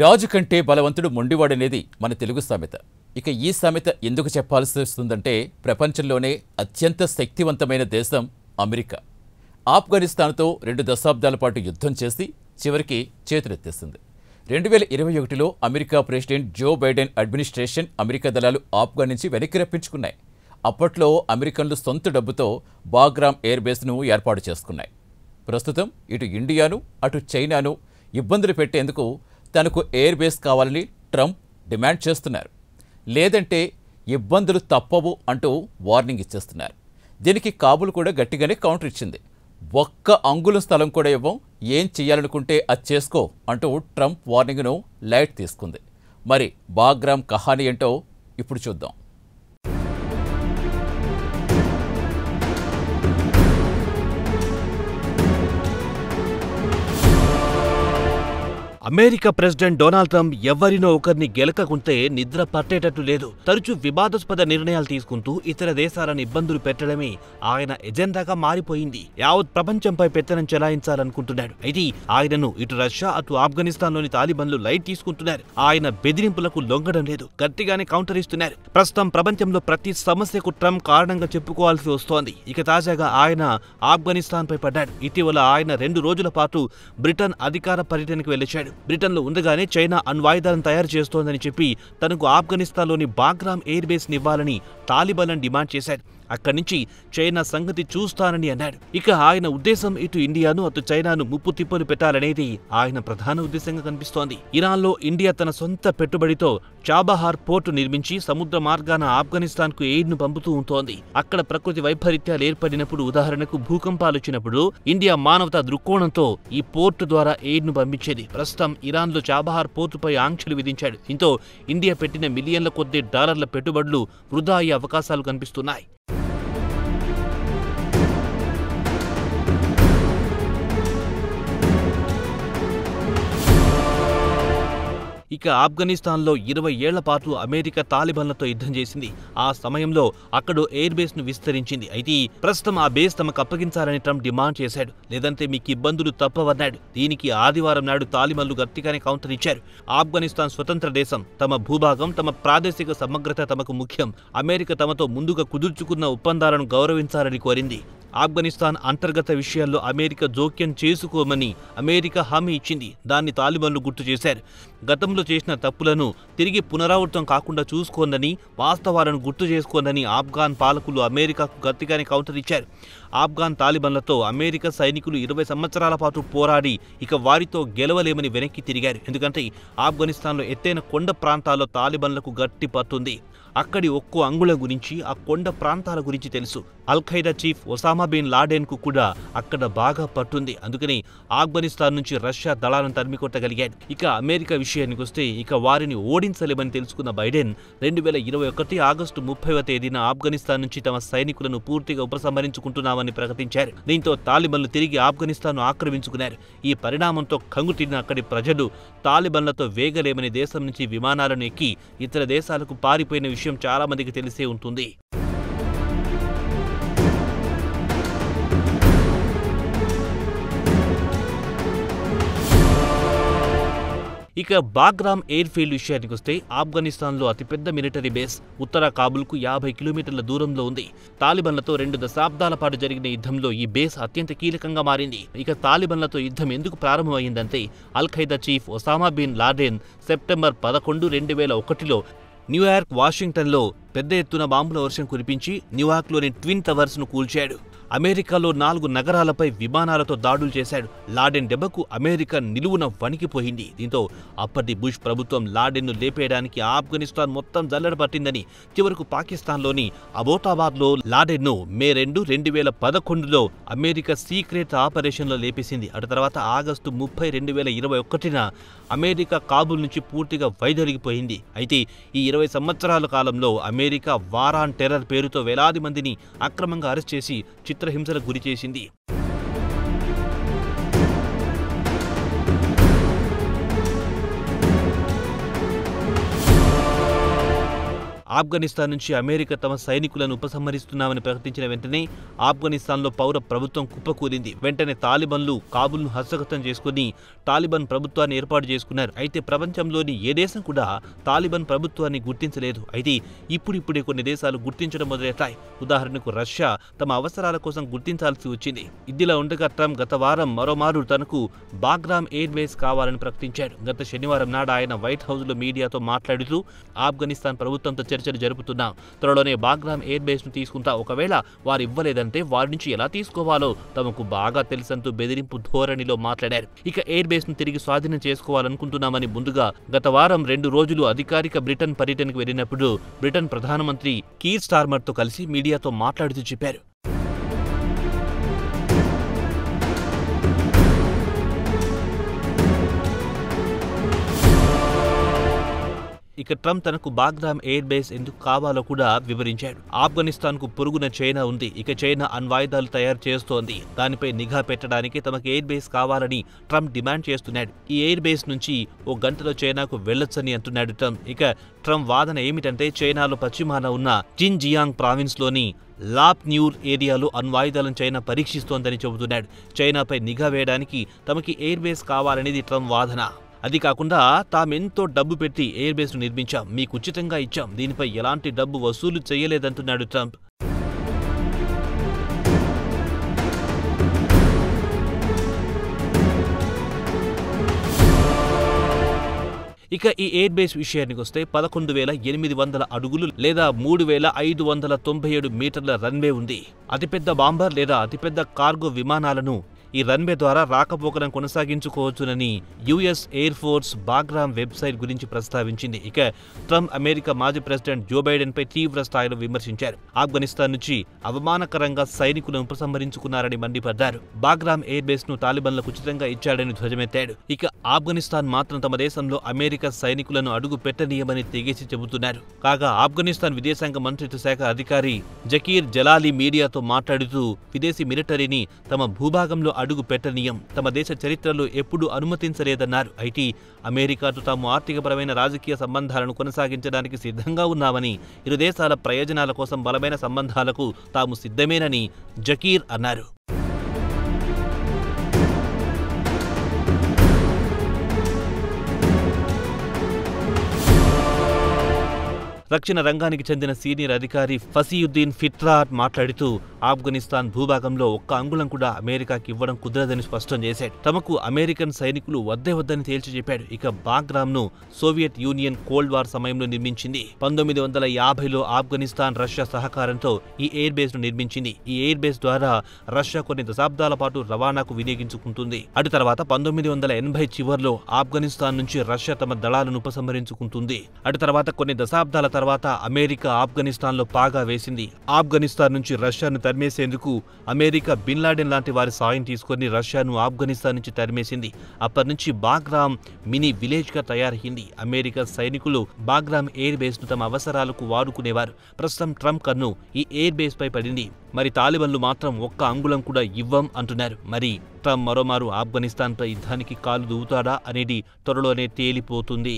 రాజు కంటే బలవంతుడు మొండివాడనేది మన తెలుగు సామెత. ఇక ఈ సామెత ఎందుకు చెప్పాల్సి వస్తుందంటే ప్రపంచంలోనే అత్యంత శక్తివంతమైన దేశం అమెరికా. ఆఫ్ఘనిస్తాన్తో 2 దశాబ్దాల పాటు యుద్ధం చేసి చివరికి చేతులెత్తేసింది. 2021లో America president Joe Biden administration America దళాలు ఆఫ్ఘన్ నుంచి వెనక్కి రప్పించుకున్నాయి. అప్పట్లో అమెరికన్లు సొంత డబ్బుతో బాగ్రామ్ ఎయిర్ బేస్ను ఏర్పాటు చేసుకున్నాయి. ప్రస్తుతం ఇటు ఇండియాను అటు చైనాను ఇబ్బందులు పెట్టేందుకు తనకు ఎయిర్ బేస్ కావాలని ట్రంప్ డిమాండ్ చేస్తున్నారు. లేదంటే ఇబ్బందులు తప్పవు అంటూ వార్నింగ్ ఇచ్చేస్తున్నారు. దీనికి కాబూల్ కూడా గట్టిగానే కౌంటర్ ఇచ్చింది. ఒక్క అంగుళం స్థలం కూడా ఇవ్వం, ఏం చెయ్యాలనుకుంటే అది చేసుకో అంటూ ట్రంప్ వార్నింగ్ను లైట్ తీసుకుంది. మరి బాగ్రామ్ కహానీ ఏంటో ఇప్పుడు చూద్దాం. అమెరికా ప్రెసిడెంట్ డొనాల్డ్ ట్రంప్ ఎవరినో ఒకరిని గెలకకుంటే నిద్ర పట్టేటట్టు లేదు. తరచూ వివాదాస్పద నిర్ణయాలు తీసుకుంటూ ఇతర దేశాలను ఇబ్బందులు పెట్టడమే ఆయన ఎజెండాగా మారిపోయింది. యావత్ ప్రపంచంపై పెత్తనం చెలాయించాలనుకుంటున్నాడు. అయితే ఆయనను ఇటు రష్యా అటు ఆఫ్ఘనిస్తాన్లోని తాలిబాన్లు లైట్ తీసుకుంటున్నారు. ఆయన బెదిరింపులకు లొంగడం లేదు, గట్టిగానే కౌంటర్ ఇస్తున్నారు. ప్రస్తుతం ప్రపంచంలో ప్రతి సమస్యకు ట్రంప్ కారణంగా చెప్పుకోవాల్సి వస్తోంది. ఇక తాజాగా ఆయన ఆఫ్ఘనిస్తాన్పై పడ్డాడు. ఇటీవల ఆయన 2 రోజుల పాటు బ్రిటన్ అధికార పర్యటనకు వెళ్లొచ్చాడు. బ్రిటన్లో ఉండగానే చైనా అణ్వాయుధాలను తయారు చేస్తోందని చెప్పి తనకు ఆఫ్ఘనిస్తాన్లోని బాగ్రామ్ ఎయిర్ బేస్ నివ్వాలని తాలిబాన్లను డిమాండ్ చేశాడు. అక్కడి నుంచి చైనా సంగతి చూస్తానని అన్నాడు. ఇక ఆయన ఉద్దేశం ఇటు ఇండియాను అటు చైనాను ముప్పు తిప్పలు పెట్టాలనేది ఆయన ప్రధాన ఉద్దేశంగా కనిపిస్తోంది. ఇరాన్లో ఇండియా తన సొంత పెట్టుబడితో చాబహార్ పోర్టు నిర్మించి సముద్ర మార్గాన ఆఫ్ఘనిస్తాన్కు ఎయిడ్ను పంపుతూ ఉంటోంది. అక్కడ ప్రకృతి వైపరీత్యాలు ఏర్పడినప్పుడు, ఉదాహరణకు భూకంపాలు వచ్చినప్పుడు ఇండియా మానవతా దృక్కోణంతో ఈ పోర్టు ద్వారా ఎయిడ్ను పంపించేది. ప్రస్తుతం ఇరాన్లో చాబహార్ పోర్టుపై ఆంక్షలు విధించాడు. దీంతో ఇండియా పెట్టిన మిలియన్ల కొద్దీ డాలర్ల పెట్టుబడులు వృధా అయ్యే అవకాశాలు కనిపిస్తున్నాయి. ఇక ఆఫ్ఘనిస్తాన్లో 20 ఏళ్ల పాటు అమెరికా తాలిబాన్లతో యుద్ధం చేసింది. ఆ సమయంలో అక్కడ ఎయిర్ బేస్ ను విస్తరించింది. అయితే ప్రస్తుతం ఆ బేస్ తమకు అప్పగించాలని ట్రంప్ డిమాండ్ చేశాడు. లేదంటే మీకు ఇబ్బందులు తప్పవన్నాడు. దీనికి ఆదివారం నాడు తాలిబాన్లు గట్టిగానే కౌంటర్ ఇచ్చారు. ఆఫ్ఘనిస్తాన్ స్వతంత్ర దేశం, తమ భూభాగం, తమ ప్రాదేశిక సమగ్రత తమకు ముఖ్యం. అమెరికా తమతో ముందుగా కుదుర్చుకున్న ఒప్పందాలను గౌరవించాలని కోరింది. ఆఫ్ఘనిస్తాన్ అంతర్గత విషయాల్లో అమెరికా జోక్యం చేసుకోమని అమెరికా హామీ ఇచ్చింది. దాన్ని తాలిబాన్లు గుర్తు చేశారు. గతంలో చేసిన తప్పులను తిరిగి పునరావృతం కాకుండా చూసుకోందని, వాస్తవాలను గుర్తు చేసుకోందని ఆఫ్ఘాన్ పాలకులు అమెరికాకు గట్టిగానే కౌంటర్ ఇచ్చారు. ఆఫ్ఘాన్ తాలిబాన్లతో అమెరికా సైనికులు 20 సంవత్సరాల పాటు పోరాడి ఇక వారితో గెలవలేమని వెనక్కి తిరిగారు. ఎందుకంటే ఆఫ్ఘనిస్తాన్లో ఎత్తైన కొండ ప్రాంతాల్లో తాలిబాన్లకు గట్టి పట్టుంది. అక్కడి ఒక్కో అంగుళం గురించి, ఆ కొండ ప్రాంతాల గురించి తెలుసు. Al Qaeda chief Osama bin Laden కు కూడా అక్కడ బాగా పట్టుంది. అందుకని ఆఫ్ఘనిస్తాన్ నుంచి రష్యా దళాలను తరిమికొట్టగలిగాడు. ఇక అమెరికా విషయానికి వస్తే ఇక వారిని ఓడించలేమని తెలుసుకున్న బైడెన్ 2021 ఆగస్టు 30వ తేదీన ఆఫ్ఘనిస్తాన్ నుంచి తమ సైనికులను పూర్తిగా ఉపసంహరించుకుంటున్నామని ప్రకటించారు. దీంతో తాలిబాన్లు తిరిగి ఆఫ్ఘనిస్తాన్ను ఆక్రమించుకున్నారు. ఈ పరిణామంతో కంగుతిన్న అక్కడి ప్రజలు తాలిబాన్లతో వేగలేమని దేశం నుంచి విమానాలను ఎక్కి ఇతర దేశాలకు పారిపోయిన విషయం చాలా మందికి తెలిసే ఉంటుంది. ఇక బాగ్రామ్ ఎయిర్ ఫీల్డ్ విషయానికి వస్తే ఆఫ్ఘనిస్తాన్లో అతిపెద్ద మిలిటరీ బేస్. ఉత్తర కాబూల్కు 50 కిలోమీటర్ల దూరంలో ఉంది. తాలిబాన్లతో 2 దశాబ్దాల పాటు జరిగిన యుద్ధంలో ఈ బేస్ అత్యంత కీలకంగా మారింది. ఇక తాలిబాన్లతో యుద్ధం ఎందుకు ప్రారంభమైందంటే al Qaeda chief Osama bin Laden September 11, 2001లో న్యూయార్క్, వాషింగ్టన్లో పెద్ద ఎత్తున బాంబుల వర్షం కురిపించి న్యూయార్క్లోని ట్విన్ టవర్స్ ను కూల్చాడు. అమెరికాలో 4 నగరాలపై విమానాలతో దాడులు చేశాడు. లాడెన్ దెబ్బకు అమెరికా నిలువున వణికిపోయింది. దీంతో అప్పటి బుష్ ప్రభుత్వం లాడెన్ను లేపేయడానికి ఆఫ్ఘనిస్తాన్ మొత్తం జల్లెడ పట్టిందని చివరకు పాకిస్తాన్లోని అబోటాబాద్లో లాడెన్ను మే 2, 2011లో అమెరికా సీక్రెట్ ఆపరేషన్లో లేపేసింది. అటు తర్వాత ఆగస్టు 30, 2021న అమెరికా కాబూల్ నుంచి పూర్తిగా వైదొలిగిపోయింది. అయితే ఈ 20 సంవత్సరాల కాలంలో అమెరికా వార్ ఆన్ టెర్రర్ పేరుతో వేలాది మందిని అక్రమంగా అరెస్ట్ చేసి చిత్రహింసలకు గురిచేసింది. ఆఫ్ఘనిస్తాన్ నుంచి అమెరికా తమ సైనికులను ఉపసంహరిస్తున్నామని ప్రకటించిన వెంటనే ఆఫ్ఘనిస్తాన్లో పౌర ప్రభుత్వం కుప్పకూలింది. వెంటనే తాలిబన్లు కాబూల్ను హస్తగతం చేసుకుని తాలిబాన్ ప్రభుత్వాన్ని ఏర్పాటు చేసుకున్నారు. అయితే ప్రపంచంలోని ఏ దేశం కూడా తాలిబాన్ ప్రభుత్వాన్ని గుర్తించలేదు. అయితే ఇప్పుడిప్పుడే కొన్ని దేశాలు గుర్తించడం మొదలెట్టాయి. ఉదాహరణకు రష్యా తమ అవసరాల కోసం గుర్తించాల్సి వచ్చింది. ఇదిలా ఉండగా ట్రంప్ గత వారం మరోమారు తనకు బాగ్రామ్ ఎయిర్ బేస్ కావాలని ప్రకటించాడు. గత శనివారం నాడు ఆయన వైట్ హౌస్లో మీడియాతో మాట్లాడుతూ ఆఫ్ఘనిస్తాన్ ప్రభుత్వంతో చర్చలు జరుపుతున్నాం, త్వరలోనే బాగ్రామ్ ఎయిర్ బేస్ ను తీసుకుంటా, ఒకవేళ వారు ఇవ్వలేదంటే వారి నుంచి ఎలా తీసుకోవాలో తమకు బాగా తెలుసంటూ బెదిరింపు ధోరణిలో మాట్లాడారు. ఇక ఎయిర్ బేస్ ను తిరిగి స్వాధీనం చేసుకోవాలనుకుంటున్నామని ముందుగా గత వారం 2 రోజులు అధికారిక బ్రిటన్ పర్యటనకు వెళ్లినప్పుడు బ్రిటన్ ప్రధానమంత్రి కీర్ స్టార్మర్ తో కలిసి మీడియాతో మాట్లాడుతూ చెప్పారు. ఇక ట్రంప్ తనకు బాగ్రామ్ ఎయిర్ బేస్ ఎందుకు కావాలో కూడా వివరించాడు. ఆఫ్ఘనిస్తాన్ కు పొరుగున చైనా ఉంది. ఇక చైనా అణ్వాయుధాలు తయారు చేస్తోంది. దానిపై నిఘా పెట్టడానికి తమకు ఎయిర్ బేస్ కావాలని ట్రంప్ డిమాండ్ చేస్తున్నాడు. ఈ ఎయిర్ బేస్ నుంచి 1 గంటలో చైనాకు వెళ్లొచ్చని అంటున్నాడు ట్రంప్. ఇక ట్రంప్ వాదన ఏమిటంటే చైనాలో పశ్చిమాన ఉన్న జిన్జియాంగ్ ప్రావిన్స్ లోని లాప్ న్యూర్ ఏరియాలో అణ్వాయుధాలను చైనా పరీక్షిస్తోందని చెబుతున్నాడు. చైనాపై నిఘా వేయడానికి తమకి ఎయిర్ బేస్ కావాలనేది ట్రంప్ వాదన. అది కాకుండా తామెంతో డబ్బు పెట్టి ఎయిర్ బేస్ను నిర్మించాం, మీకు ఉచితంగా ఇచ్చాం, దీనిపై ఎలాంటి డబ్బు వసూలు చేయలేదంటున్నాడు ట్రంప్. ఇక ఈ ఎయిర్ బేస్ విషయానికి వస్తే 11,800 అడుగులు లేదా 3,597 మీటర్ల రన్వే ఉంది. అతిపెద్ద బాంబర్ లేదా అతిపెద్ద కార్గో విమానాలను ఈ రన్వే ద్వారా రాకపోకలను కొనసాగించుకోవచ్చునని US Air Force Bagram website గురించి ప్రస్తావించింది. ఇక ట్రంప్ అమెరికా మాజీ ప్రెసిడెంట్ జో బైడెన్ పై తీవ్ర స్థాయిలో విమర్శించారు. ఆఫ్ఘనిస్తాన్ నుంచి అవమానకరంగా సైనికులను ఉపసంహరించుకున్నారని మండిపడ్డారు. బాగ్రామ్ ఎయిర్ బేస్ ను తాలిబాన్లకు ఉచితంగా ఇచ్చాడని ధ్వజమెత్తాడు. ఇక ఆఫ్ఘనిస్తాన్ మాత్రం తమ దేశంలో అమెరికా సైనికులను అడుగు పెట్టనీయమని తెగేసి చెబుతున్నారు. కాగా ఆఫ్ఘనిస్తాన్ విదేశాంగ మంత్రిత్వ శాఖ అధికారి జకీర్ జలాలి మీడియాతో మాట్లాడుతూ విదేశీ మిలిటరీని తమ భూభాగంలో అడుగు పెట్టనీయం, తమ దేశ చరిత్రలో ఎప్పుడూ అనుమతించలేదన్నారు. అయితే అమెరికాతో తాము ఆర్థికపరమైన రాజకీయ సంబంధాలను కొనసాగించడానికి సిద్ధంగా ఉన్నామని, ఇరు దేశాల ప్రయోజనాల కోసం బలమైన సంబంధాలకు తాము సిద్ధమేనని జకీర్ అన్నారు. రక్షణ రంగానికి చెందిన సీనియర్ అధికారి ఫసీయుద్దీన్ ఫిత్రాట్ మాట్లాడుతూ ఆఫ్ఘనిస్తాన్ భూభాగంలో 1 అంగుళం కూడా అమెరికాకి ఇవ్వడం కుదరదని స్పష్టం చేశాడు. తమకు అమెరికన్ సైనికులు వద్దని తేల్చి చెప్పాడు. ఇక బాగ్రామ్ ను సోవియట్ యూనియన్ కోల్డ్ వార్ సమయంలో నిర్మించింది. 1950లో ఆఫ్ఘనిస్తాన్ రష్యా సహకారంతో ఈ ఎయిర్ బేస్ ను నిర్మించింది. ఈ ఎయిర్ బేస్ ద్వారా రష్యా కొన్ని దశాబ్దాల పాటు రవాణాకు వినియోగించుకుంటుంది. అటు తర్వాత 1980 చివర్లో ఆఫ్ఘనిస్తాన్ నుంచి రష్యా తమ దళాలను ఉపసంహరించుకుంటుంది. అటు తర్వాత కొన్ని దశాబ్దాల తర్వాత అమెరికా ఆఫ్ఘనిస్తాన్లో పాగా వేసింది. ఆఫ్ఘనిస్తాన్ నుంచి రష్యాను తరిమేసేందుకు అమెరికా బిన్ లాడెన్ లాంటి వారి సాయం తీసుకుని రష్యాను ఆఫ్ఘనిస్తాన్ నుంచి తరిమేసింది. అప్పటి నుంచి బాగ్రామ్ మినీ విలేజ్ గా తయారైంది. అమెరికా సైనికులు బాగ్రామ్ ఎయిర్ బేస్ ను తమ అవసరాలకు వాడుకునేవారు. ప్రస్తుతం ట్రంప్ కన్ను ఈ ఎయిర్ బేస్ పై పడింది. మరి తాలిబాన్లు మాత్రం 1 అంగుళం కూడా ఇవ్వం అంటున్నారు. మరి ట్రంప్ మరోమారు ఆఫ్ఘనిస్తాన్ పై యుద్ధానికి కాలు దూవుతాడా అనేది త్వరలోనే తేలిపోతుంది.